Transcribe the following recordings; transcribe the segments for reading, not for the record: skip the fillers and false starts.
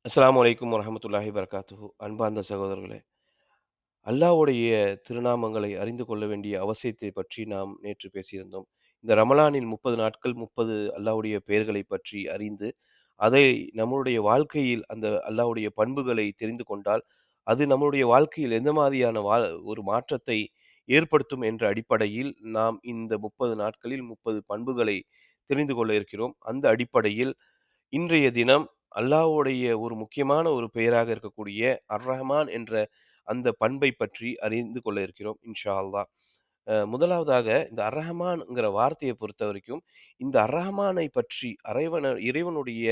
அஸ்ஸலாமு அலைக்கும் வரஹ்மத்துல்லாஹி வபரகாத்துஹு. அன்பார்ந்த சகோதரர்களே, அல்லாஹ்வுடைய திருநாமங்களை அறிந்து கொள்ள வேண்டிய அவசியத்தை பற்றி நாம் நேற்று பேசியிருந்தோம். இந்த ரமலானில் 30 நாட்கள் 30 அல்லாஹ்வுடைய பெயர்களைப் பற்றி அறிந்து, அதை நம்முடைய வாழ்க்கையில் அந்த அல்லாஹ்வுடைய பண்புகளை தெரிந்து கொண்டால், அது நம்முடைய வாழ்க்கையில் எந்த மாதிரியான ஒரு மாற்றத்தை ஏற்படுத்தும் என்ற அடிப்படையில், நாம் இந்த 30 நாட்களில் 30 பண்புகளை தெரிந்து கொள்ள இருக்கிறோம். அந்த அடிப்படையில் இன்றைய தினம் அல்லாஹ்வுடைய ஒரு முக்கியமான ஒரு பெயராக இருக்கக்கூடிய அர்-ரஹ்மான் என்ற அந்த பண்பை பற்றி அறிந்து கொள்ள இருக்கிறோம் இன்ஷா அல்லாஹ். முதலாவதாக இந்த அர்-ரஹ்மான்ங்கிற வார்த்தையை பொறுத்தவரைக்கும், இந்த அர்-ரஹ்மானை பற்றி இறைவனுடைய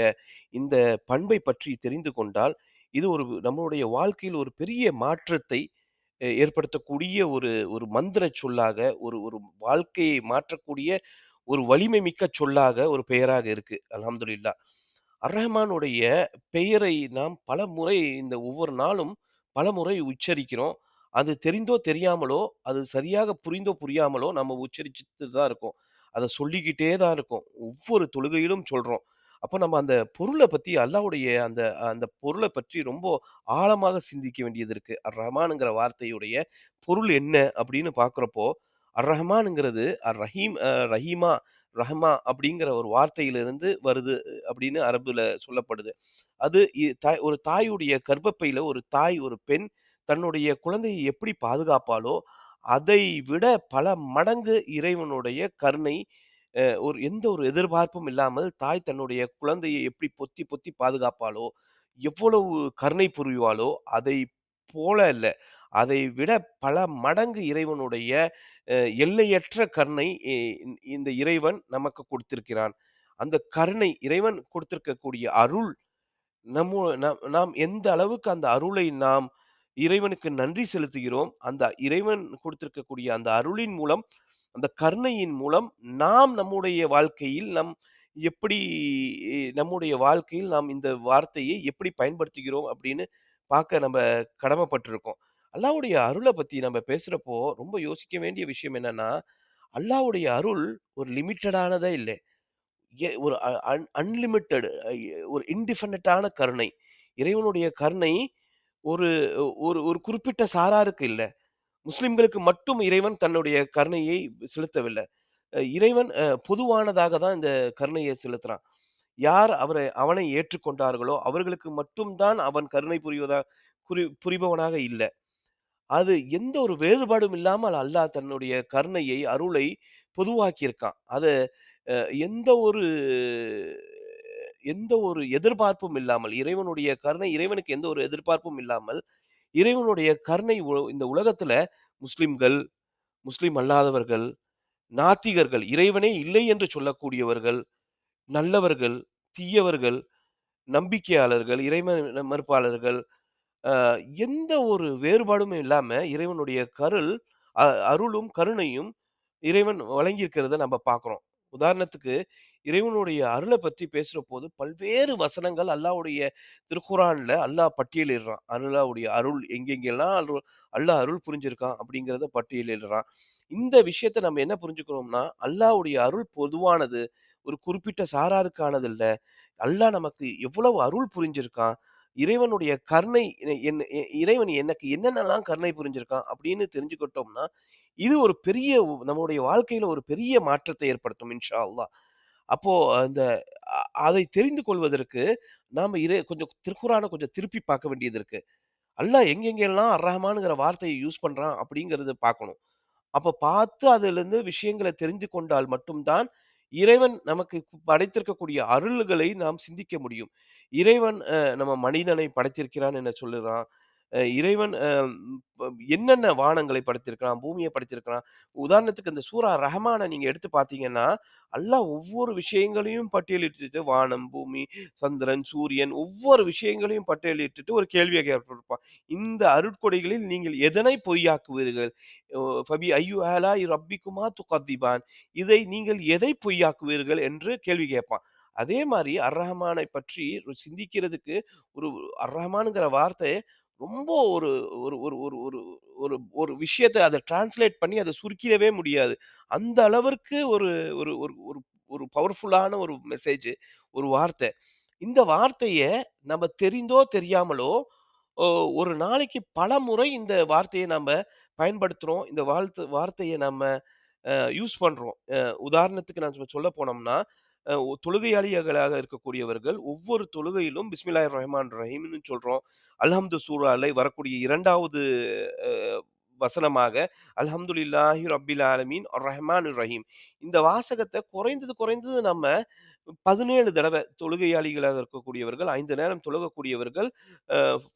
இந்த பண்பை பற்றி தெரிந்து கொண்டால், இது ஒரு நம்மளுடைய வாழ்க்கையில் ஒரு பெரிய மாற்றத்தை ஏற்படுத்தக்கூடிய ஒரு ஒரு மந்திர சொல்லாக, ஒரு ஒரு வாழ்க்கையை மாற்றக்கூடிய ஒரு வலிமை மிக்க சொல்லாக, ஒரு பெயராக இருக்கு. அல்ஹம்துலில்லாஹ். அர்-ரஹ்மானுடைய பெயரை நாம் பலமுறை இந்த ஒவ்வொரு நாளும் பலமுறை உச்சரிக்கிறோம். அது தெரிந்தோ தெரியாமலோ, அது சரியாக புரிந்தோ புரியாமலோ நம்ம உச்சரிச்சுட்டு தான் இருக்கோம். அத சொல்லிக்கிட்டே தான் இருக்கோம். ஒவ்வொரு தொழுகையிலும் சொல்றோம். அப்ப நம்ம அந்த பொருள பத்தி அல்லாஹ்வுடைய அந்த அந்த பொருள பற்றி ரொம்ப ஆழமாக சிந்திக்க வேண்டியது இருக்கு. அர்-ரஹ்மான்ங்கிற வார்த்தையுடைய பொருள் என்ன அப்படின்னு பார்க்கிறப்போ, அர்-ரஹ்மான்ங்கிறது அர்-ரஹீம் ரஹீமா, ரஹ்மா அப்படிங்கிற ஒரு வார்த்தையிலிருந்து வருது அப்படின்னு அரபுல சொல்லப்படுது. அது ஒரு தாயுடைய கர்ப்பப்பையில ஒரு தாய், ஒரு பெண் தன்னுடைய குழந்தையை எப்படி பாதுகாப்பாளோ, அதை விட பல மடங்கு இறைவனுடைய கருணை ஒரு எந்த ஒரு எதிர்பார்ப்பும் இல்லாமல் தாய் தன்னுடைய குழந்தையை எப்படி பொத்தி பொத்தி பாதுகாப்பாளோ, எவ்வளவு கருணை புரிவாளோ, அதை போல இல்ல. அதை விட பல மடங்கு இறைவனுடைய எல்லையற்ற கருணை இந்த இறைவன் நமக்கு கொடுத்திருக்கிறான். அந்த கருணை இறைவன் கொடுத்திருக்கக்கூடிய அருள் நாம் எந்த அளவுக்கு அந்த அருளை நாம் இறைவனுக்கு நன்றி செலுத்துகிறோம், அந்த இறைவன் கொடுத்திருக்கக்கூடிய அந்த அருளின் மூலம், அந்த கருணையின் மூலம் நாம் நம்முடைய வாழ்க்கையில் எப்படி நம்முடைய வாழ்க்கையில் நாம் இந்த வார்த்தையை எப்படி பயன்படுத்துகிறோம் அப்படின்னு பார்க்க நம்ம கடமைப்பட்டிருக்கோம். அல்லாஹ்வுடைய அருள பத்தி நம்ம பேசுறப்போ ரொம்ப யோசிக்க வேண்டிய விஷயம் என்னன்னா, அல்லாஹ்வுடைய அருள் ஒரு லிமிட்டடானதே இல்ல. ஒரு அன்லிமிட்டெட் ஒரு இன்டிஃபினிட்டான கருணை. இறைவனுடைய கருணை ஒரு ஒரு ஒரு குறிப்பிட்ட சாராருக்கு இல்ல. முஸ்லிம்களுக்கு மட்டும் இறைவன் தன்னுடைய கருணையை செலுத்தவில்லை. இறைவன் பொதுவானதாக தான் இந்த கருணையை செலுத்துறான். யார் அவனை ஏற்றுக்கொண்டார்களோ, அவர்களுக்கு மட்டும் தான் அவன் கருணை புரிபவனாக இல்ல. அது எந்த ஒரு வேறுபாடும் இல்லாமல் அல்லாஹ் தன்னுடைய கருணையை, அருளை பொதுவாக்கியிருக்கான். அத அ எந்த ஒரு எந்த ஒரு எதிர்பார்ப்பும் இல்லாமல், இறைவனுடைய கருணை இறைவனுக்கு எந்த ஒரு எதிர்பார்ப்பும் இல்லாமல், இறைவனுடைய கருணை இந்த உலகத்துல முஸ்லிம்கள், முஸ்லிம் அல்லாதவர்கள், நாத்திகர்கள், இறைவனே இல்லை என்று சொல்லக்கூடியவர்கள், நல்லவர்கள், தீயவர்கள், நம்பிக்கையாளர்கள், இறைவன் மறுப்பாளர்கள், அ எந்த ஒரு வேறுபாடுமே இல்லாம இறைவனுடைய அ அருளும், கருணையும் இறைவன் வழங்கியிருக்கிறத நம்ம பார்க்கிறோம். உதாரணத்துக்கு, இறைவனுடைய அருள பற்றி பேசுறபோது பல்வேறு வசனங்கள் அல்லாஹ்வுடைய திருக்குரான்ல அல்லாஹ் பட்டியலிடுறான். அல்லாஹ்வுடைய அருள் எங்கெங்கெல்லாம் அல்லாஹ் அருள் புரிஞ்சிருக்கான் அப்படிங்கிறத பட்டியலிடுறான். இந்த விஷயத்த நம்ம என்ன புரிஞ்சுக்கிறோம்னா, அல்லாஹ்வுடைய அருள் பொதுவானது. ஒரு குறிப்பிட்ட சாராருக்கானது இல்ல. அல்லாஹ் நமக்கு எவ்வளவு அருள் புரிஞ்சிருக்கான். இறைவனுடைய கருணை இறைவன் எனக்கு என்னென்னலாம் கருணை புரிஞ்சிருக்கான் அப்படின்னு தெரிஞ்சுக்கிட்டோம்னா, இது ஒரு பெரிய நம்முடைய வாழ்க்கையில ஒரு பெரிய மாற்றத்தை ஏற்படுத்தும் இன்ஷா அல்லாஹ். அப்போ அந்த அதை தெரிந்து கொள்வதற்கு நாம கொஞ்சம் திருக்குரான கொஞ்சம் திருப்பி பார்க்க வேண்டியது இருக்கு. அல்லாஹ் எங்கெங்கெல்லாம் அர்-ரஹ்மான்ங்கிற வார்த்தைய யூஸ் பண்றான் அப்படிங்கிறத பார்க்கணும். அப்ப பார்த்து அதிலிருந்து விஷயங்கள தெரிந்து கொண்டால் மட்டும் தான், இறைவன் நமக்கு படைத்திருக்கக்கூடிய அருள்களை நாம் சிந்திக்க முடியும். இறைவன் நம்ம மனிதனை படைத்திருக்கிறான் என சொல்லுறான். இறைவன் என்னென்ன வானங்களை படைத்திருக்கிறான், பூமிய படைத்திருக்கிறான். உதாரணத்துக்கு இந்த சூரா ரஹ்மான நீங்க எடுத்து பார்த்தீங்கன்னா, அல்லாஹ் ஒவ்வொரு விஷயங்களையும் பட்டியலிட்டுட்டு வானம், பூமி, சந்திரன், சூரியன் ஒவ்வொரு விஷயங்களையும் பட்டியலிட்டுட்டு ஒரு கேள்விய கேட்டிருப்பான். இந்த அருட்கொடைகளில் நீங்கள் எதனை பொய்யாக்குவீர்கள்? ஃபபி ஐயு ஆலாஇ ரப்பிக்குமா துகத்திபான். இதை நீங்கள் எதை பொய்யாக்குவீர்கள் என்று கேள்வி கேட்பான். அதே மாரி அர்-ரஹ்மானை பற்றி சிந்திக்கிறதுக்கு ஒரு அர்-ரஹ்மான்ங்கிற வார்த்தை ரொம்ப ஒரு ஒரு ஒரு ஒரு ஒரு ஒரு ஒரு விஷயத்த அத டிரான்ஸ்லேட் பண்ணி அத சுருக்கிடவே முடியாது. அந்த அளவிற்கு ஒரு ஒரு ஒரு ஒரு ஒரு பவர்ஃபுல்லான ஒரு மெசேஜ், ஒரு வார்த்தை. இந்த வார்த்தைய நம்ம தெரிந்தோ, தெரியாமலோ ஒ ஒரு நாளைக்கு பலமுறை இந்த வார்த்தைய நம்ப பயன்படுத்துறோம். இந்த வார்த்தைய நம்ம யூஸ் பண்றோம். உதாரணத்துக்கு நான் சொல்லப் போனோம்னா, தொழுகையாளிகளாக இருக்கக்கூடியவர்கள் ஒவ்வொரு தொழுகையிலும் பிஸ்மில்லாஹிர் ரஹ்மான் ரஹீம்ன்னு சொல்றோம். அல்ஹம்து சூறால வரக்கூடிய 2வது அ வசனமாக அல்ஹம்துலில்லாஹி ரப்பில் ஆலமீன் அர்-ரஹ்மானிர் ரஹீம். இந்த வாசகத்த குறைந்தது நம்ம 17 தடவ தொழுகையாளிகளாக இருக்கக்கூடியவர்கள், 5 நேரம் தொழுகக்கூடியவர்கள்,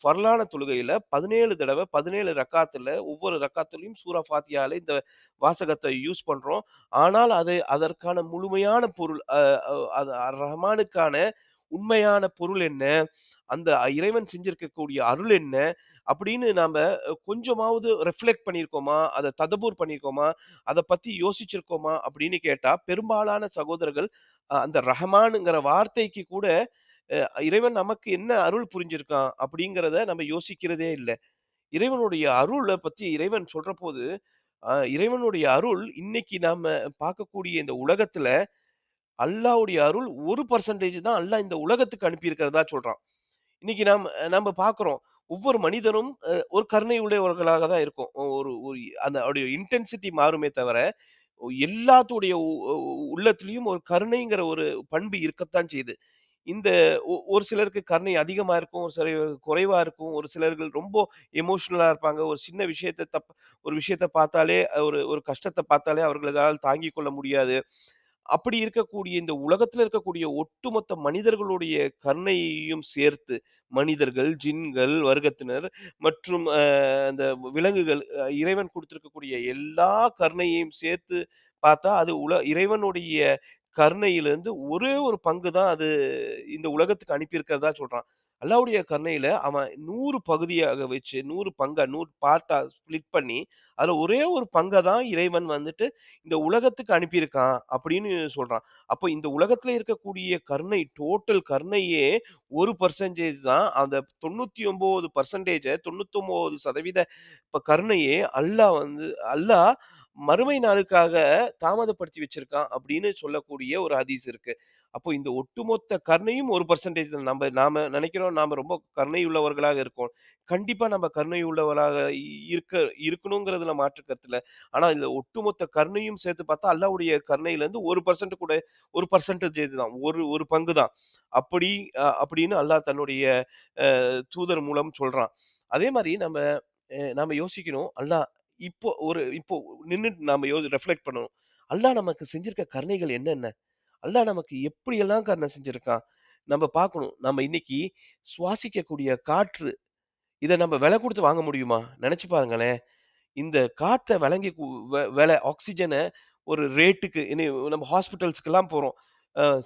ஃபர்லான தொழுகையில 17 தடவ 17 ரக்காத்துல ஒவ்வொரு ரக்காத்துலயும் சூரா ஃபாத்தியால இந்த வாசகத்த யூஸ் பண்றோம். ஆனால் அதற்கான முழுமையான பொருள் அது ரஹ்மானுக்கான உண்மையான பொருள் என்ன? அந்த இறைவன் செஞ்சிருக்கக்கூடிய அருள் என்ன? அப்படின்னு நாம கொஞ்சமாவது ரிஃப்ளெக்ட் பண்ணியிருக்கோமா? அத ததபூர் பண்ணியிருக்கோமா? அத பத்தி யோசிச்சிருக்கோமா? அப்படின்னு கேட்டா, பெரும்பாலான சகோதரர்கள் அந்த ரஹமான்ங்கிற வார்த்தைக்கு கூட இறைவன் நமக்கு என்ன அருள் புரிஞ்சிருக்கான்? அப்படிங்கிறத நம்ம யோசிக்கிறதே இல்ல. இறைவனுடைய அருள பத்தி இறைவன் சொல்றபோது, இறைவனுடைய அருள் இன்னைக்கு நாம பார்க்கக்கூடிய இந்த உலகத்துல அல்லாஹ்வுடைய அருள் 1% தான் அல்லாஹ் இந்த உலகத்துக்கு அனுப்பியிருக்கிறதா சொல்றான். இன்னைக்கு நம்ம பார்க்கிறோம். ஒவ்வொரு மனிதனும் ஒரு கருணை உடையவர்களாக தான் இருக்கோம். ஒரு ஒரு அந்த அவருடைய இன்டென்சிட்டி மாறுமே தவிர, எல்லாத்துடைய உள்ளத்திலயும் ஒரு கருணைங்கிற ஒரு பண்பு இருக்கத்தான் செய்யுது. இந்த ஒரு சிலருக்கு கருணை அதிகமா இருக்கும். ஒரு சிலருக்கு குறைவா இருக்கும். ஒரு சிலர்கள் ரொம்ப எமோஷனலா இருப்பாங்க. ஒரு விஷயத்த பார்த்தாலே ஒரு ஒரு கஷ்டத்த பார்த்தாலே அவர்களால் தாங்கிக் கொள்ள முடியாது. அப்படி இருக்கக்கூடிய இந்த உலகத்துல இருக்கக்கூடிய ஒட்டுமொத்த மனிதர்களுடைய கருணையையும் சேர்த்து, மனிதர்கள், ஜின்கள், வர்க்கத்தினர் மற்றும் அந்த விலங்குகள் இறைவன் குடுத்திருக்கக்கூடிய எல்லா கருணையையும் சேர்த்து பார்த்தா, அது இறைவனுடைய கருணையிலிருந்து ஒரே ஒரு பங்கு தான் அது இந்த உலகத்துக்கு அனுப்பியிருக்கிறதா சொல்றான். அல்லாஹ்வுடைய கருணையில அவன் 100 பகுதியாக வச்சு 100 பங்கா 100 பார்ட்டா ஸ்ப்ளிட் பண்ணி, அதுல ஒரே ஒரு பங்க தான் இறைவன் வந்துட்டு இந்த உலகத்துக்கு அனுப்பியிருக்கான் அப்படின்னு சொல்றான். அப்போ இந்த உலகத்துல இருக்கக்கூடிய கருணை, டோட்டல் கருணையே 1% தான். அந்த 99% 99% கருணையே அல்லாஹ் மறுமை நாளுக்காக தாமதப்படுத்தி வச்சிருக்கான் அப்படின்னு சொல்லக்கூடிய ஒரு ஹதீஸ் இருக்கு. அப்போ இந்த ஒட்டுமொத்த கருணையும் 1% தான். நாம நினைக்கிறோம் நாம ரொம்ப கருணை உள்ளவர்களாக இருக்கோம். கண்டிப்பா நம்ம கருணை உள்ளவராக இருக்கணுங்கிறதுல மாற்று கருத்து இல்ல. ஆனா இந்த ஒட்டுமொத்த கருணையும் சேர்த்து பார்த்தா அல்லாஹ்வுடைய கருணையிலிருந்து 1% கூட 1% தான். ஒரு பங்கு தான். அப்படி அப்படின்னு அல்லாஹ் தன்னுடைய தூதர் மூலம் சொல்றான். அதே மாரி நாம யோசிக்கணும். இப்போ நின்னுட்டு நாம ரிஃப்ளெக்ட் பண்ணணும். அல்லாஹ் நமக்கு செஞ்சிருக்க கருணைகள் என்னென்ன? அல்லாஹ் நமக்கு எப்படியெல்லாம் கருணை செஞ்சிருக்கான்? நம்ம பார்க்கணும். நம்ம இன்னைக்கு சுவாசிக்கக்கூடிய காற்று, இத நம்ம விலை குடுத்து வாங்க முடியுமா? நெனச்சு பாருங்களேன். இந்த காத்த வழங்கி கு வெ வெல ஆக்ஸிஜன ஒரு ரேட்டுக்கு நம்ம ஹாஸ்பிட்டல்ஸ்க்குலாம் போறோம்.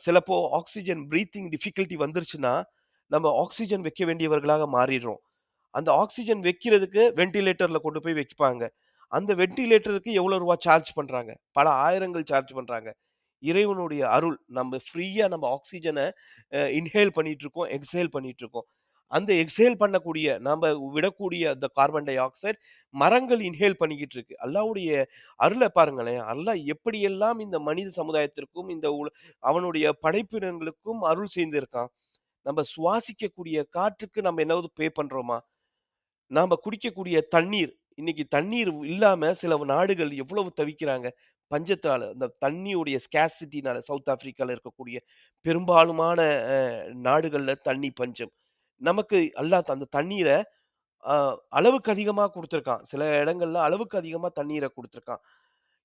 சிலப்போ ஆக்ஸிஜன் பிரீத்திங் டிஃபிகல்டி வந்துருச்சுன்னா, நம்ம ஆக்ஸிஜன் வைக்க வேண்டியவர்களாக மாறிடுறோம். அந்த ஆக்ஸிஜன் வைக்கிறதுக்கு வென்டிலேட்டர்ல கொண்டு போய் வைப்பாங்க. அந்த வென்டிலேட்டருக்கு எவ்வளோ ரூவா சார்ஜ் பண்றாங்க? பல ஆயிரங்கள் சார்ஜ் பண்றாங்க. இறைவனுடைய அருள். நம்ம ஆக்ஸிஜன இன்ஹேல் பண்ணிட்டு இருக்கோம், எக்ஸ்ஹேல் பண்ணிட்டு இருக்கோம். அந்த எக்ஸ்ஹேல் பண்ணக்கூடிய விடக்கூடிய அந்த கார்பன் டை ஆக்சைடு மரங்கள் இன்ஹேல் பண்ணிக்கிட்டு இருக்கு. அல்லாஹ்வுடைய அருள பாருங்களேன். அல்லாஹ் எப்படியெல்லாம் இந்த மனித சமுதாயத்திற்கும், அவனுடைய படைப்பினங்களுக்கும் அருள் செய்திருக்கான். நம்ம சுவாசிக்கக்கூடிய காற்றுக்கு நம்ம என்னாவது பே பண்றோமா? நாம குடிக்கக்கூடிய தண்ணீர், இன்னைக்கு தண்ணீர் இல்லாம சில நாடுகள் எவ்வளவு தவிக்கிறாங்க. பஞ்சத்தால, அந்த தண்ணியுடைய ஸ்கார்சிட்டினால சவுத் ஆப்பிரிக்கால இருக்கக்கூடிய பெரும்பாலுமான நாடுகள்ல தண்ணி பஞ்சம். நமக்கு அல்லாஹ் அந்த தண்ணீர அ அளவுக்கு அதிகமா குடுத்திருக்கான். சில இடங்கள்ல அளவுக்கு அதிகமா தண்ணீர குடுத்திருக்கான்.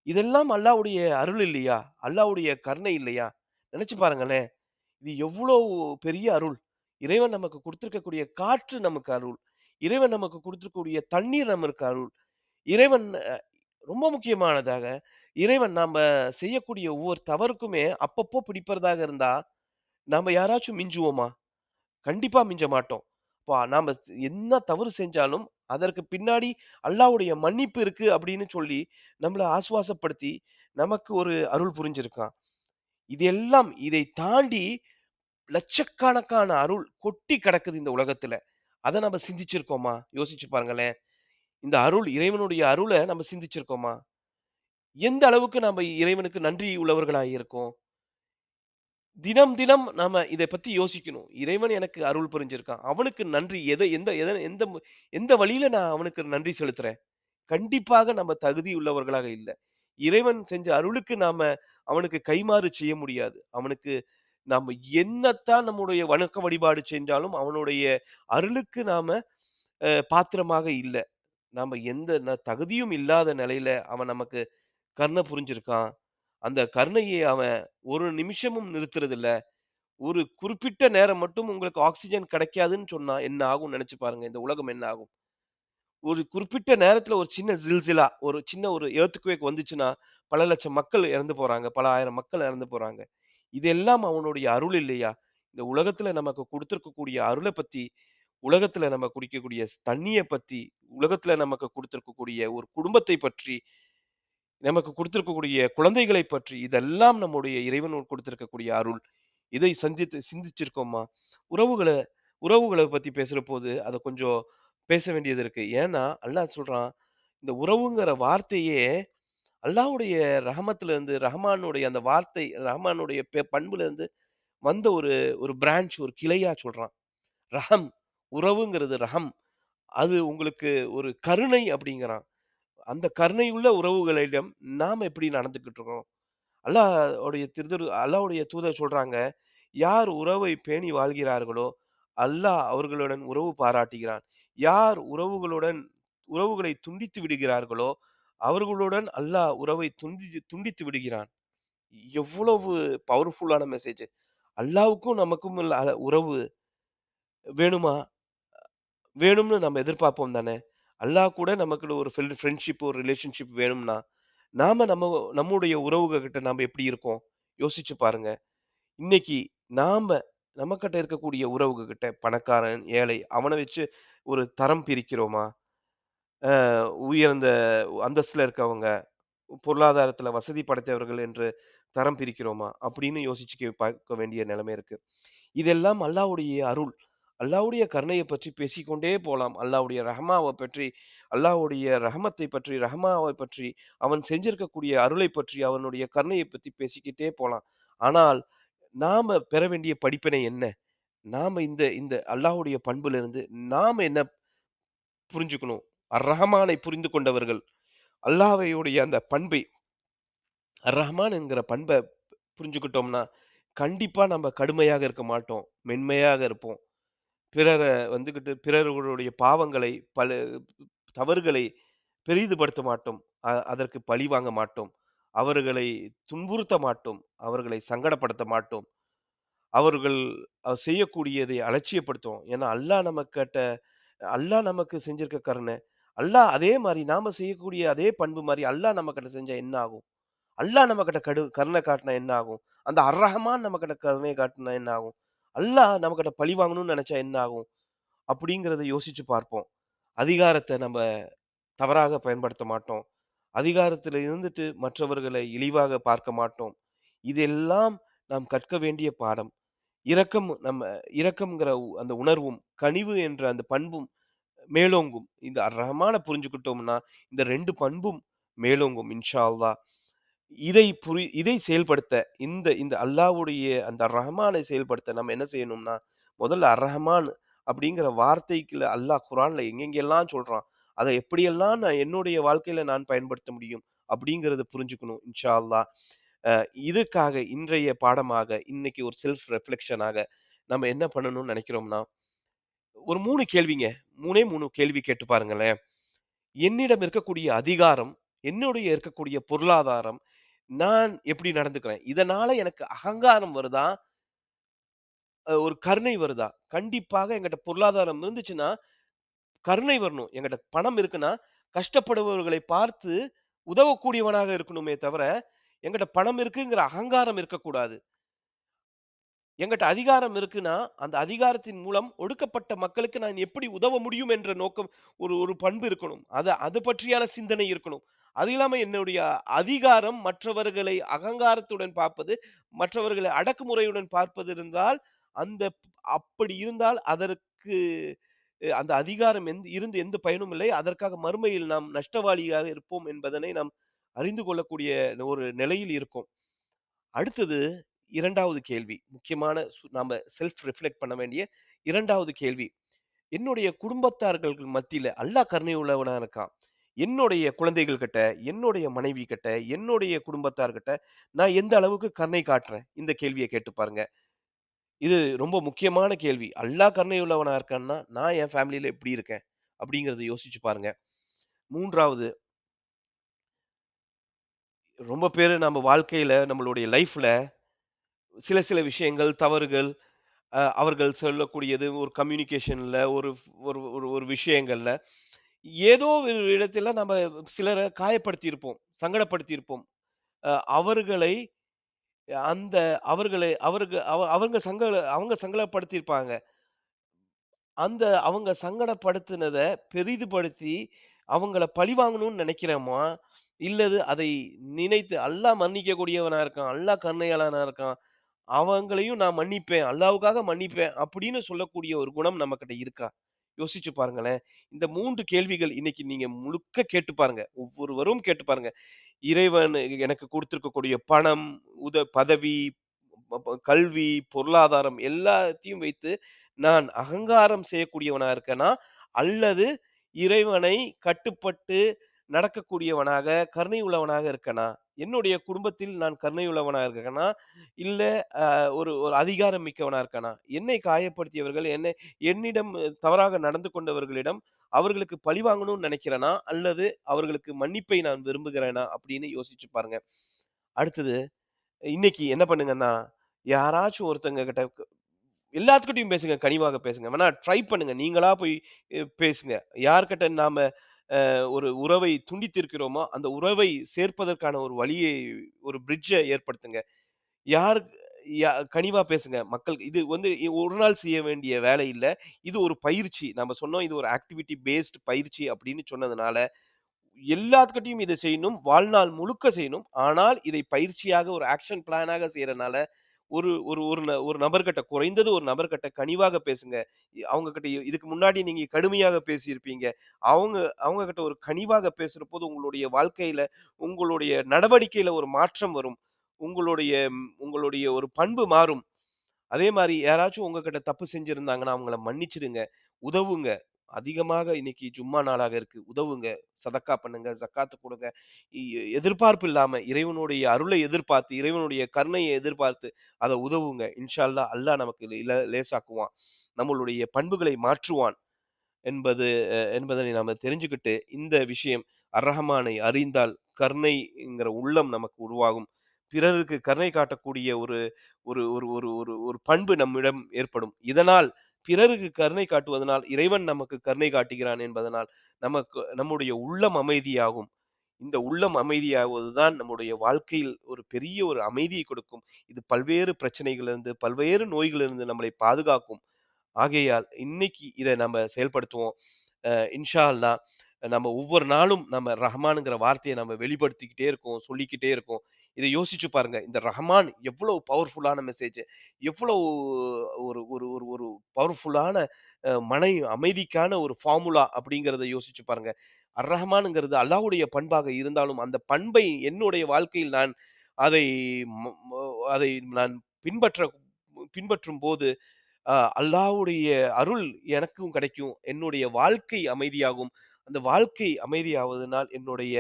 இதெல்லாம் அல்லாஹ்வுடைய அருள் இல்லையா? அல்லாஹ்வுடைய கருணை இல்லையா? நெனச்சு பாருங்களேன். இது எவ்வளவு பெரிய அருள். இறைவன் நமக்கு குடுத்திருக்கக்கூடிய காற்று நமக்கு அருள். இறைவன் நமக்கு குடுத்திருக்கக்கூடிய தண்ணீர் நமக்கு அருள். இறைவன் ரொம்ப முக்கியமானதாக, இறைவன் செய்யக்கூடிய ஒவ்வொரு தவறுக்குமே அப்பப்போ பிடிப்பதாக இருந்தா, நாம யாராச்சும் மிஞ்சுவோமா? கண்டிப்பா மிஞ்ச மாட்டோம். நாம என்ன தவறு செஞ்சாலும், அதற்கு பின்னாடி அல்லாஹ்வுடைய மன்னிப்பு இருக்கு அப்படின்னு சொல்லி, நம்மள ஆசுவாசப்படுத்தி, நமக்கு ஒரு அருள் புரிஞ்சிருக்கான். இதை தாண்டி லட்சக்கணக்கான அருள் கொட்டி கிடக்குது இந்த உலகத்துல. அத நம்ம சிந்திச்சிருக்கோமா? யோசிச்சு பாருங்களேன். இந்த அருள் இறைவனுடைய அருள நம்ம சிந்திச்சிருக்கோமா? எந்த அளவுக்கு நம்ம இறைவனுக்கு நன்றி உள்ளவர்களா இருக்கோம்? தினம் தினம் நாம இத பத்தி யோசிக்கணும். இறைவன் எனக்கு அருள் புரிஞ்சிருக்கான். அவனுக்கு நன்றி எந்த வழியில நான் அவனுக்கு நன்றி செலுத்துறேன்? கண்டிப்பாக நம்ம தகுதி உள்ளவர்களாக இல்ல. இறைவன் செஞ்ச அருளுக்கு நாம அவனுக்கு கைமாறு செய்ய முடியாது. அவனுக்கு நாம என்னத்தான் நம்முடைய வணக்க வழிபாடு செஞ்சாலும், அவனுடைய அருளுக்கு நாம பாத்திரமாக இல்ல. நாம எந்த தகுதியும் இல்லாத நிலையில அவன் நமக்கு கருணை புரிஞ்சிருக்கான். அந்த கருணையை அவன் ஒரு நிமிஷமும் நிறுத்துறதில்ல. ஒரு குறிப்பிட்ட நேரம் மட்டும் உங்களுக்கு ஆக்ஸிஜன் கிடைக்காதுன்னு சொன்னா என்ன ஆகும்னு நெனச்சு பாருங்க. இந்த உலகம் என்ன ஆகும்? ஒரு குறிப்பிட்ட நேரத்துல ஒரு சின்ன ஜில்சிலா, ஒரு சின்ன ஒரு எர்த்குவேக் வந்துச்சுன்னா, பல லட்சம் மக்கள் இறந்து போறாங்க. பல ஆயிரம் மக்கள் இறந்து போறாங்க. இதெல்லாம் அவனுடைய அருள் இல்லையா? இந்த உலகத்துல நமக்கு குடுத்திருக்கக்கூடிய அருள பத்தி, உலகத்துல நம்ம குடிக்கக்கூடிய தண்ணீய பத்தி, உலகத்துல நமக்கு குடுத்திருக்கக்கூடிய ஒரு குடும்பத்தை பற்றி, நமக்கு குடுத்திருக்கக்கூடிய குழந்தைகளைப் பற்றி, இதெல்லாம் நம்முடைய இறைவன் குடுத்திருக்கக்கூடிய அருள். இதை சிந்திச்சிருக்கோமா? உறவுகள உறவுகள பத்தி பேசுறபோது, அத கொஞ்சம் பேச வேண்டியது இருக்கு. ஏன்னா, அல்லாஹ் சொல்றான், இந்த உறவுங்கிற வார்த்தையே அல்லாஹ்வுடைய ரஹமத்துல ரஹ்மானுடைய அந்த வார்த்தை, ரஹ்மானுடைய பண்புல இருந்து வந்த ஒரு ஒரு பிரான்ச், ஒரு கிளையா சொல்றான். ரஹம், உறவுங்கிறது ரஹம். அது உங்களுக்கு ஒரு கருணை அப்படிங்கிறான். அந்த கருணையுள்ள உறவுகளிடம் நாம எப்படி நடந்துகிட்டு இருக்கோம்? அல்லாஹ்வுடைய தூதர் சொல்றாங்க, யார் உறவை பேணி வாழ்கிறார்களோ, அல்லாஹ் அவர்களுடன் உறவு பாராட்டுகிறான். யார் உறவுகளை துண்டித்து விடுகிறார்களோ, அவர்களுடன் அல்லாஹ் உறவை துண்டித்து விடுகிறான். எவ்வளவு பவர்ஃபுல்லான மெசேஜ். அல்லாஹ்வுக்கும் நமக்கும் உள்ள உறவு வேணுமா? வேணும்னு நம்ம எதிர்பார்ப்போம் தானே! அல்லாஹ் கூட நமக்குள்ள ஒரு ஃப்ரெண்ட்ஷிப், ஒரு ரிலேஷன்ஷிப் வேணும்னா, நம்முடைய உறவுகள் கிட்ட நாம எப்படி இருக்கோம்? யோசிச்சு பாருங்க. இன்னைக்கு நாம நம்மகிட்ட இருக்கக்கூடிய உறவுக கிட்ட பணக்காரன், ஏழை அவன வச்சு ஒரு தரம் பிரிக்கிறோமா? அ உயர்ந்த அந்தஸ்துல இருக்கவங்க, பொருளாதாரத்துல வசதி படைத்தவர்கள் என்று தரம் பிரிக்கிறோமா? அப்படின்னு யோசிச்சு பார்க்க வேண்டிய நிலைமை இருக்கு. இதெல்லாம் அல்லாஹ்வுடைய அருள். அல்லாஹ்வுடைய கருணைய பற்றி பேசிக்கொண்டே போலாம். அல்லாஹ்வுடைய ரஹ்மாவ பற்றி, அல்லாஹ்வுடைய ரஹமத்தை பற்றி, ரஹ்மாவை பற்றி, அவன் செஞ்சிருக்கக்கூடிய அருளைப் பற்றி, அவனுடைய கருணைய பத்தி பேசிக்கிட்டே போலாம். ஆனால், நாம பெற வேண்டிய படிப்பினை என்ன? நாம இந்த இந்த அல்லாஹ்வுடைய பண்பிலிருந்து நாம என்ன புரிஞ்சுக்கணும்? ரஹ்மானை புரிந்து கொண்டவர்கள், அல்லாஹ்வுடைய அந்த பண்பை, ரஹ்மான் என்கிற பண்ப புரிஞ்சுக்கிட்டோம்னா, கண்டிப்பா நம்ம கடுமையாக இருக்க மாட்டோம். மென்மையாக இருப்போம். பிறர பிறர்களுடைய பாவங்களை, தவறுகளை பெரிதுபடுத்த மாட்டோம். அதற்கு பழி வாங்க மாட்டோம். அவர்களை துன்புறுத்த மாட்டோம். அவர்களை சங்கடப்படுத்த மாட்டோம். அவர்கள் செய்யக்கூடியதை அலட்சியப்படுத்துவோம். ஏன்னா, அல்லாஹ் நமக்கு செஞ்சிருக்க கருணை. அல்லாஹ் அதே மாரி நாம செய்யக்கூடிய அதே பண்பு மாரி அல்லாஹ் நம்மகிட்ட செஞ்சா என்ன ஆகும்? அல்லாஹ் நம்மகிட்ட கருணை காட்டுனா என்ன ஆகும்? அந்த ரஹ்மான் நம்மகிட்ட கருணை காட்டுனா என்ன ஆகும்? அல்லாஹ் நம்மகிட்ட பழி வாங்கணும்னு நெனச்சா என்ன ஆகும்? அப்படிங்கிறத யோசிச்சு பார்ப்போம். அதிகாரத்த நம்ம தவறாக பயன்படுத்த மாட்டோம். அதிகாரத்தில இருந்துட்டு மற்றவர்களை இழிவாக பார்க்க மாட்டோம். இதெல்லாம் நாம் கற்க வேண்டிய பாடம். இரக்கம்ங்கிற அந்த உணர்வும், கனிவு என்ற அந்த பண்பும் மேலோங்கும். இந்த ரஹ்மான புரிஞ்சுக்கிட்டோம்னா, இந்த 2 பண்பும் மேலோங்கும் இன்ஷா அல்லாஹ். இதை செயல்படுத்த இந்த இந்த அல்லாஹ்வுடைய அந்த ரஹ்மானை செயல்படுத்த நம்ம என்ன செய்யணும்னா, முதல்ல அர்-ரஹ்மான் அப்படிங்கிற வார்த்தைக்குள்ள அல்லாஹ் குர்ஆன்ல எங்கெங்கெல்லாம் சொல்றான். அத எப்படியெல்லாம் என்னுடைய வாழ்க்கையில நான் பயன்படுத்த முடியும் அப்படிங்கிறத புரிஞ்சுக்கணும் இன்ஷா அல்லாஹ். அ இதுக்காக இன்றைய பாடமாக, இன்னைக்கு ஒரு செல்ஃப் ரிஃப்ளெக்ஷனாக நம்ம என்ன பண்ணணும்னு நெனைக்கிறோம்னா, ஒரு 3 கேள்விங்க. 3 கேள்வி கேட்டு பாருங்களேன். என்னிடம் இருக்கக்கூடிய அதிகாரம், என்னுடைய இருக்கக்கூடிய பொருளாதாரம், நான் எப்படி நடந்துக்கிறேன்? இதனால எனக்கு அகங்காரம் வருதா? ஒரு கருணை வருதா? கண்டிப்பாக என்கிட்ட பொருளாதாரம் இருந்துச்சுன்னா, கருணை வரணும். என்கிட்ட பணம் இருக்குன்னா, கஷ்டப்படுபவர்களை பார்த்து உதவக்கூடியவனாக இருக்கணுமே தவிர, என்கிட்ட பணம் இருக்குங்கிற அகங்காரம் இருக்கக்கூடாது. என்கிட்ட அதிகாரம் இருக்குன்னா, அந்த அதிகாரத்தின் மூலம் ஒடுக்கப்பட்ட மக்களுக்கு நான் எப்படி உதவ முடியும் என்ற நோக்கம் ஒரு ஒரு பண்பு இருக்கணும். அது பற்றியான சிந்தனை இருக்கணும். அது இல்லாம என்னுடைய அதிகாரம் மற்றவர்களை அகங்காரத்துடன் பார்ப்பது, மற்றவர்களை அடக்குமுறையுடன் பார்ப்பது இருந்தால், அந்த அப்படி இருந்தால் அதற்கு அந்த அதிகாரம் இருந்து எந்த பயனும் இல்லை. அதற்காக மறுமையில் நாம் நஷ்டவாளியாக இருப்போம் என்பதனை நாம் அறிந்து கொள்ளக்கூடிய ஒரு நிலையில் இருக்கோம். அடுத்தது 2வது கேள்வி. முக்கியமான நாம செல்ஃப் ரிஃப்ளெக்ட் பண்ண வேண்டிய 2வது கேள்வி. என்னுடைய குடும்பத்தார்கள் மத்தியில அல்லாஹ் கருணை உள்ளவனா இருக்கான். என்னுடைய குழந்தைகள் கிட்ட, என்னுடைய மனைவி கிட்ட, என்னுடைய குடும்பத்தார்கிட்ட நான் எந்த அளவுக்கு கருணை காட்டுறேன்? இந்த கேள்விய கேட்டு பாருங்க. இது ரொம்ப முக்கியமான கேள்வி. அல்லாஹ் கருணை உள்ளவனா இருக்கான்னா, நான் என் ஃபேமிலில எப்படி இருக்கேன்? அப்படிங்கிறத யோசிச்சு பாருங்க. 3வது ரொம்ப பேரு நம்ம வாழ்க்கையில, நம்மளுடைய லைஃப்ல சில சில விஷயங்கள், தவறுகள், அவர்கள் சொல்லக்கூடியது ஒரு கம்யூனிகேஷன்ல, ஒரு ஒரு ஒரு ஒரு விஷயங்கள்ல, ஏதோ ஒரு இடத்துல நம்ம சிலர காயப்படுத்தியிருப்போம், சங்கடப்படுத்தியிருப்போம். அவர்களை அந்த அவர்களை அவருக்கு அவங்க சங்கடப்படுத்தியிருப்பாங்க. அந்த அவங்க சங்கடப்படுத்தினத பெரிதுபடுத்தி, அவங்கள பழிவாங்கணும்னு நினைக்கிறோமா? இல்லது அதை நினைத்து அல்லாஹ் மன்னிக்கக்கூடியவனா இருக்கான். அல்லாஹ் கருணையாளனா இருக்கான். அவங்களையும் நான் மன்னிப்பேன். அல்லாஹ்வுக்காக மன்னிப்பேன் அப்படின்னு சொல்லக்கூடிய ஒரு குணம் நம்மகிட்ட இருக்கா? யோசிச்சு பாருங்களேன். இந்த 3 கேள்விகள் இன்னைக்கு நீங்க முழுக்க கேட்டு பாருங்க. ஒவ்வொருவரும் கேட்டு பாருங்க. இறைவன் எனக்கு குடுத்திருக்கக்கூடிய பணம், பதவி, கல்வி, பொருளாதாரம் எல்லாத்தையும் வைத்து நான் அகங்காரம் செய்யக்கூடியவனா இருக்கேனா? அல்லது இறைவனை கட்டுப்பட்டு நடக்கக்கூடியவனாக, கருணை உள்ளவனாக இருக்கேனா? என்னுடைய குடும்பத்தில் நான் கருணை உள்ளவனா இருக்கேனா? இல்ல ஒரு ஒரு அதிகாரம் மிக்கவனா இருக்கானா? என்னை காயப்படுத்தியவர்கள், என்னிடம் தவறாக நடந்து கொண்டவர்களிடம் அவர்களுக்கு பழிவாங்கணும்னு நினைக்கிறேனா? அல்லது அவர்களுக்கு மன்னிப்பை நான் விரும்புகிறேனா? அப்படின்னு யோசிச்சு பாருங்க. அடுத்தது, இன்னைக்கு என்ன பண்ணுங்கன்னா, யாராச்சும் ஒருத்தங்க கிட்ட எல்லாத்துக்கிட்டயும் பேசுங்க. கனிவாக பேசுங்க. வேணா ட்ரை பண்ணுங்க. நீங்களா போய் பேசுங்க. யார்கிட்ட நாம ஒரு உறவை துண்டித்திருக்கிறோமோ, அந்த உறவை சேர்ப்பதற்கான ஒரு வழியை ஒரு பிரிட்ஜ ஏற்படுத்துங்க. யாரு கனிவா பேசுங்க. மக்கள் இது வந்து ஒரு நாள் செய்ய வேண்டிய வேலை இல்ல. இது ஒரு பயிற்சி. நம்ம சொன்னோம் இது ஒரு ஆக்டிவிட்டி பேஸ்ட் பயிற்சி அப்படின்னு சொன்னதுனால, எல்லாத்துக்கிட்டயும் இத செய்யணும். வாழ்நாள் முழுக்க செய்யணும். ஆனால் இதை பயிற்சியாக ஒரு ஆக்ஷன் பிளானாக செய்றனால, ஒரு ஒரு ஒரு ஒரு நபர்கிட்ட குறைந்தது ஒரு நபர்கிட்ட கனிவாக பேசுங்க. அவங்க கிட்ட இதுக்கு முன்னாடி நீங்க கடுமையாக பேசியிருப்பீங்க. அவங்க அவங்க கிட்ட ஒரு கனிவாக பேசுறபோது உங்களுடைய வாழ்க்கையில, உங்களுடைய நடவடிக்கையில ஒரு மாற்றம் வரும். உங்களுடைய ஒரு பண்பு மாறும். அதே மாரி யாராச்சும் உங்ககிட்ட தப்பு செஞ்சிருந்தாங்கன்னா, அவங்கள மன்னிச்சிடுங்க. உதவுங்க. அதிகமாக இன்னைக்கு ஜும்மா நாளாக இருக்கு. உதவுங்க. சதக்கா பண்ணுங்க, ஜக்காத்து குடுங்க. எ எதிர்பார்ப்பு இல்லாம இறைவனுடைய அருளை எதிர்பார்த்து, இறைவனுடைய கருணைய எதிர்பார்த்து அத உதவுங்க. இன்ஷா அல்லாஹ், அல்லாஹ் நமக்கு லேசாக்குவான். நம்மளுடைய பண்புகளை மாற்றுவான். என்பது என்பதனை நாம தெரிஞ்சுக்கிட்டு, இந்த விஷயம் அர்-ரஹ்மானை அறிந்தால் கருணைங்கிற உள்ளம் நமக்கு உருவாகும். பிறருக்கு கருணை காட்டக்கூடிய ஒரு ஒரு ஒரு ஒரு ஒரு ஒரு பண்பு நம்மிடம் ஏற்படும். இதனால் பிறருக்கு கருணை காட்டுவதனால் இறைவன் நமக்கு கருணை காட்டுகிறான் என்பதனால் நம்முடைய உள்ளம் அமைதியாகும். இந்த உள்ளம் அமைதியாவதுதான் நம்முடைய வாழ்க்கையில் ஒரு பெரிய ஒரு அமைதியை கொடுக்கும். இது பல்வேறு பிரச்சனைகளிலிருந்து, பல்வேறு நோய்களிலிருந்து நம்மளை பாதுகாக்கும். ஆகையால் இன்னைக்கு இத நம்ம செயல்படுத்துவோம். இன்ஷா அல்லாஹ் நம்ம ஒவ்வொரு நாளும் நம்ம ரஹ்மான்ங்கிற வார்த்தைய நம்ம வெளிப்படுத்திக்கிட்டே இருக்கோம், சொல்லிக்கிட்டே இருக்கோம். இத யோசிச்சு பாருங்க. இந்த ரஹ்மான் எவ்வளவு பவர்ஃபுல்லான மெசேஜ். எவ்வளவு ஒரு ஒரு ஒரு ஒரு பவர்ஃபுல்லான மன அமைதிக்கான ஒரு ஃபார்முலா அப்படிங்கிறத யோசிச்சு பாருங்க. அர்-ரஹ்மான்ங்கிறது அல்லாஹ்வுடைய பண்பாக இருந்தாலும், அந்த பண்பை என்னுடைய வாழ்க்கையில் நான் அதை ம ம அதை நான் பின்பற்ற பின்பற்றும்போது அல்லாஹ்வுடைய அருள் எனக்கும் கிடைக்கும். என்னுடைய வாழ்க்கை அமைதியாகும். அந்த வாழ்க்கை அமைதியாவதனால் என்னுடைய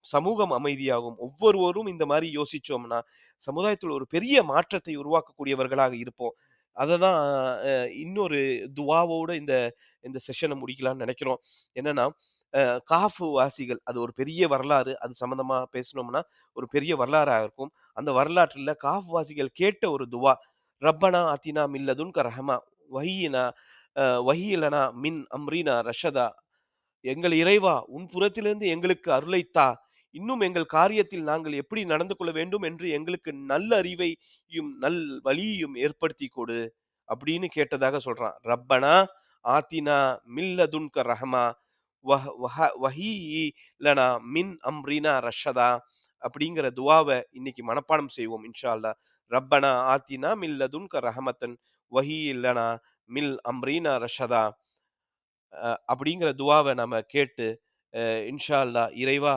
சமூகம் அமைதியாகும். ஒவ்வொருவரும் இந்த மாரி யோசிச்சோம்னா, சமுதாயத்தில் ஒரு பெரிய மாற்றத்தை உருவாக்கக்கூடியவர்களாக இருப்போம். அததான் அ இன்னொரு துவாவோட இந்த இந்த செஷன முடிக்கலாம்னு நெனைக்கிறோம். என்னன்னா, அ காஃப் வாசிகள் அது ஒரு பெரிய வரலாறு. அது சம்மந்தமா பேசுனோம்னா, ஒரு பெரிய வரலாறா இருக்கும். அந்த வரலாற்றில காஃப் வாசிகள் கேட்ட ஒரு துவா. ரப்பனா ஆத்தினா மின் லதுன்க ரஹ்மா வஹியினா வஹிய மின் அம்ரினா ரஷதா. எங்கள் இறைவா, உன் புறத்திலிருந்து எங்களுக்கு அருளைத் தா. இன்னும் எங்கள் காரியத்தில் நாங்கள் எப்படி நடந்து கொள்ள வேண்டும் என்று எங்களுக்கு நல்ல அறிவையும், வழியையும் ஏற்படுத்திக் கொடு. அப்படின்னு கேட்டதாக சொல்றான். ரப்பனா ஆத்தினா மின் லதுன்க ரஹ்மா வஹீயி லனா மின் அம்ரினா ரஷதா. அப்படிங்கிற துவாவ இன்னைக்கு மனப்பாடம் செய்வோம் இன்ஷா அல்லாஹ். ரப்பனா ஆத்தினா மின் லதுன்க ரஹமத்தன் வஹீயி லனா மின் அம்ரினா ரஷதா. அப்படிங்கிற துவாவ நம்ம கேட்டு இன்ஷா அல்லாஹ் இறைவா,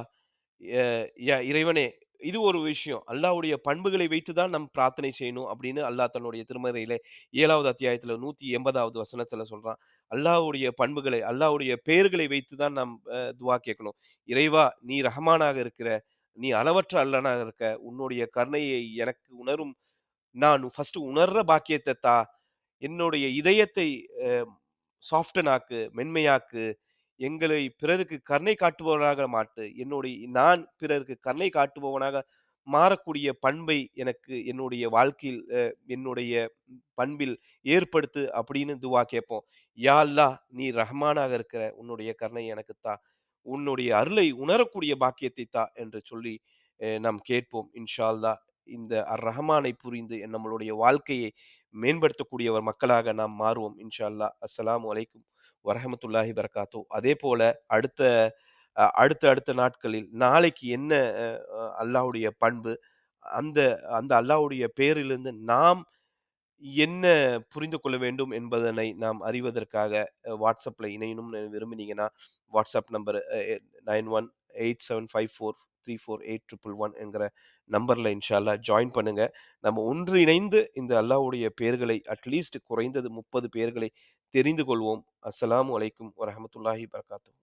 அ இறைவனே இது ஒரு விஷயம். அல்லாஹ்வுடைய பண்புகளை வைத்து தான் நம் பிரார்த்தனை செய்யணும் அப்படின்னு அல்லாஹ் தன்னுடைய திருமறையிலே 7வது அத்தியாயத்தில 180வது வசனத்தில சொல்றான். அல்லாஹ்வுடைய பண்புகளை, அல்லாஹ்வுடைய பெயர்களை வைத்து தான் நாம் துஆ கேட்கணும். இறைவா, நீ ரஹ்மானாக இருக்கிற, நீ அளவற்ற அல்லாஹ்னாக இருக்க. உன்னுடைய கருணையை எனக்கு உணரும் நான் ஃபர்ஸ்ட்டு உணர்ற பாக்கியத்த தா. என்னுடைய இதயத்தை அ சாஃப்டன் ஆக்கு, மென்மையாக்கு. எங்களை பிறருக்கு கருணை காட்டுபவனாக மாட்டு. நான் பிறருக்கு கருணை காட்டுபவனாக மாறக்கூடிய பண்பை எனக்கு என்னுடைய வாழ்க்கையில் என்னுடைய பண்பில் ஏற்படுத்து அப்படின்னு துவா கேட்போம். யா அல்லாஹ், நீ ரஹ்மானாக இருக்கிற. உன்னுடைய கருணை எனக்கு தா. உன்னுடைய அருளை உணரக்கூடிய பாக்கியத்தை தா என்று சொல்லி நாம் கேட்போம். இன்ஷா அல்லாஹ் இந்த ரஹ்மானை புரிந்து நம்மளுடைய வாழ்க்கையை மேம்படுத்தக்கூடியவர் மக்களாக நாம் மாறுவோம். இன்ஷா அல்லாஹ். அஸ்ஸலாமு அலைக்கும் வரஹ்மத்துல்லாஹி பரக்காத்துஹு. அதேபோல அடுத்த அடுத்த அடுத்த நாட்களில் நாளைக்கு என்ன அ அ அல்லாஹ்வுடைய பண்பு, அந்த அந்த அல்லாஹ்வுடைய பெயரிலிருந்து நாம் என்ன புரிந்து கொள்ள வேண்டும் என்பதனை நாம் அறிவதற்காக WhatsAppல இணையணும்னு விரும்பினீங்கன்னா, WhatsApp நம்பர் 918754348111 என்கிற நம்பர்ல இன்ஷா அல்லாஹ் ஜாயின் பண்ணுங்க. நம்ம ஒன்றிணைந்து இந்த அல்லாஹ்வுடைய பெயர்களை அட்லீஸ்ட் குறைந்தது 30 பெயர்களை தெரிந்து கொள்வோம். அஸ்ஸலாமு அலைக்கும் வரஹ்மத்துல்லாஹி வபரகாத்துஹு.